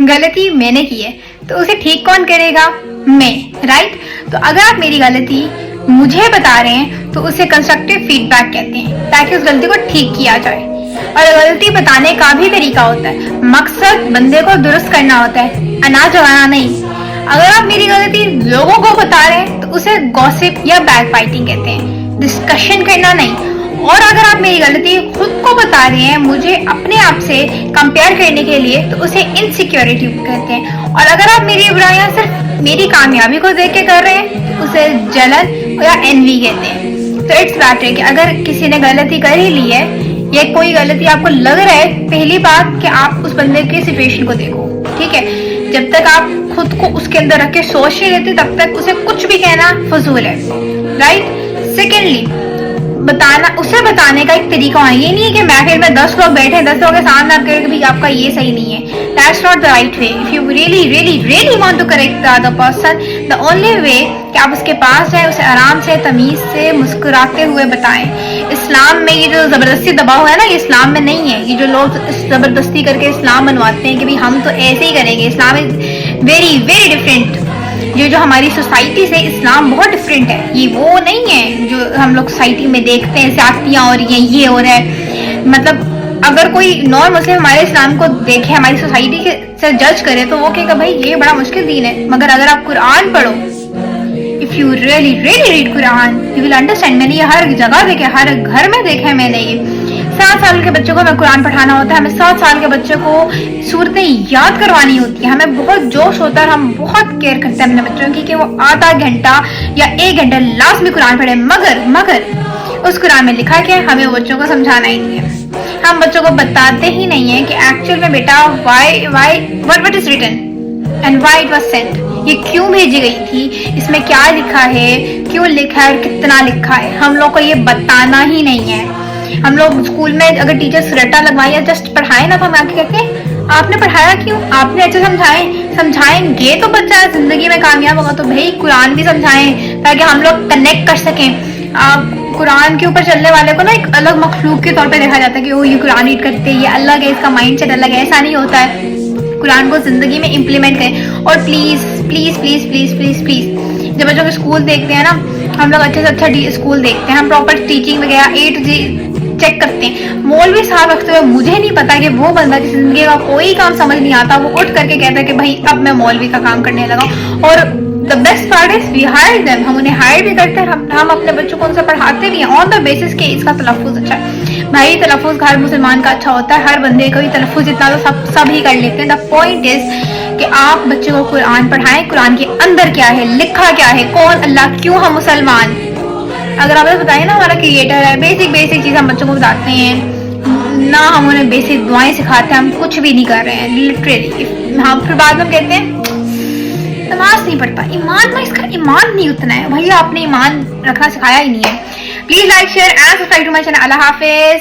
गलती मैंने की है तो उसे ठीक कौन करेगा? मैं, राइट? तो अगर आप मेरी गलती मुझे बता रहे हैं तो उसे कंस्ट्रक्टिव फीडबैक कहते हैं, ताकि उस गलती को ठीक किया जाए। और गलती बताने का भी तरीका होता है, मकसद बंदे को दुरुस्त करना होता है, अनाज उगाना नहीं। अगर आप मेरी गलती लोगों को बता रहे हैं तो उसे गॉसिप या बैक बाइटिंग कहते हैं, डिस्कशन करना नहीं। और अगर आप मेरी गलती खुद को बता रहे हैं मुझे अपने आप से कंपेयर करने के लिए, तो उसे इनसिक्योरिटी कहते हैं। और अगर आप मेरी बुराइयां सिर्फ मेरी कामयाबी को देख के कर रहे हैं तो उसे जलन या एनवी कहते हैं। तो इट्स बेटर कि अगर किसी ने गलती कर ही ली है या कोई गलती आपको लग रहा है, पहली बात कि आप उस बंदे की सिचुएशन को देखो, ठीक है? जब तक आप खुद को उसके अंदर रख के सोच नहीं लेते तब तक उसे कुछ भी कहना फजूल है, राइट? सेकेंडली, उसे बताने का एक तरीका है, ये नहीं है कि महफिल में 10 लोग बैठे हैं, 10 लोगों के सामने आप कहें कि भाई आपका ये सही नहीं है। That's not the right way. If you really want to correct the other person, the only way कि आप उसके पास जाए, उसे आराम से तमीज से मुस्कुराते हुए बताएं। इस्लाम में ये जो जबरदस्ती दबाव है ना, ये इस्लाम में नहीं है। ये जो लोग जबरदस्ती करके इस्लाम बनवाते हैं कि भाई हम तो ऐसे ही करेंगे, Islam is very very different. ये जो हमारी सोसाइटी से इस्लाम बहुत डिफरेंट है, ये वो नहीं है जो हम लोग सोसाइटी में देखते हैं, ज्यादतियां हो रही हैं, ये हो रहा है। मतलब अगर कोई नॉन मुस्लिम हमारे इस्लाम को देखे, हमारी सोसाइटी से जज करे, तो वो कहेगा भाई ये बड़ा मुश्किल दीन है। मगर अगर आप कुरान पढ़ो, if you really read Quran, you will understand. मैंने ये हर जगह देखे, हर घर में देखा है मैंने ये। 7 साल के बच्चों को हमें कुरान पढ़ाना होता है, हमें 7 साल के बच्चों को सूरतें याद करवानी होती है, हमें बहुत जोश होता है और हम बहुत केयर करते हैं अपने बच्चों की कि वो आधा घंटा या 1 घंटा लाजमी कुरान पढ़े। मगर उस कुरान में लिखा क्या है, हमें बच्चों को समझाना ही नहीं है। हम बच्चों को बताते ही नहीं है कि एक्चुअल में बेटा what is written and why it was sent, ये क्यों भेजी गई थी, इसमें क्या लिखा है, क्यों लिखा है और कितना लिखा है। हम लोग को ये बताना ही नहीं है। हम लोग स्कूल में अगर टीचर्स रट्टा लगवाए या जस्ट पढ़ाए ना, तो हम आके कहते हैं आपने पढ़ाया क्यों, आपने अच्छे समझाएंगे तो बच्चा जिंदगी में कामयाब होगा। तो भाई कुरान भी समझाएं ताकि हम लोग कनेक्ट कर सकें। कुरान के ऊपर चलने वाले को ना एक अलग मखलूक के तौर पे देखा जाता है कि वो ये कुरान रीड करते हैं, ये अलग है, इसका माइंड सेट अलग है। ऐसा नहीं होता है। कुरान को जिंदगी में इम्प्लीमेंट करें। और please please please please please please जब बच्चों के स्कूल देखते हैं ना, हम लोग अच्छे से अच्छा स्कूल देखते हैं, हम प्रॉपर टीचिंग वगैरह A to Z चेक करते हैं। मौलवी साहब रखते हुए मुझे नहीं पता कि वो बंदा जिस जिंदगी का कोई काम समझ नहीं आता, वो उठ करके कहता है कि भाई अब मैं मौलवी का काम करने लगा। और the best part is we hire them, हम उन्हें हायर भी करते हैं, हम अपने बच्चों को उनसे पढ़ाते भी हैं ऑन द बेसिस के इसका तलफ़ुज़ अच्छा है। भाई तलफ़ुज़ हर मुसलमान का अच्छा होता है, हर बंदे का भी तलफ़ुज़ इतना तो सब ही कर लेते हैं। द पॉइंट इज कि आप बच्चों को कुरान पढ़ाएं, कुरान के अंदर क्या है, लिखा क्या है, कौन अल्लाह, क्यों हम मुसलमान। अगर आप बताइए ना हमारा क्रिएटर है, बेसिक चीज हम बच्चों को बताते हैं ना, हम उन्हें बेसिक दुआएं सिखाते हैं, हम कुछ भी नहीं कर रहे हैं लिटरली। हम फिर बाद में कहते हैं नमाज नहीं पढ़ता, ईमान में इसका ईमान नहीं उतना है। भैया आपने ईमान रखना सिखाया ही नहीं है। Please like share and subscribe to my channel. अल्लाह हाफिज।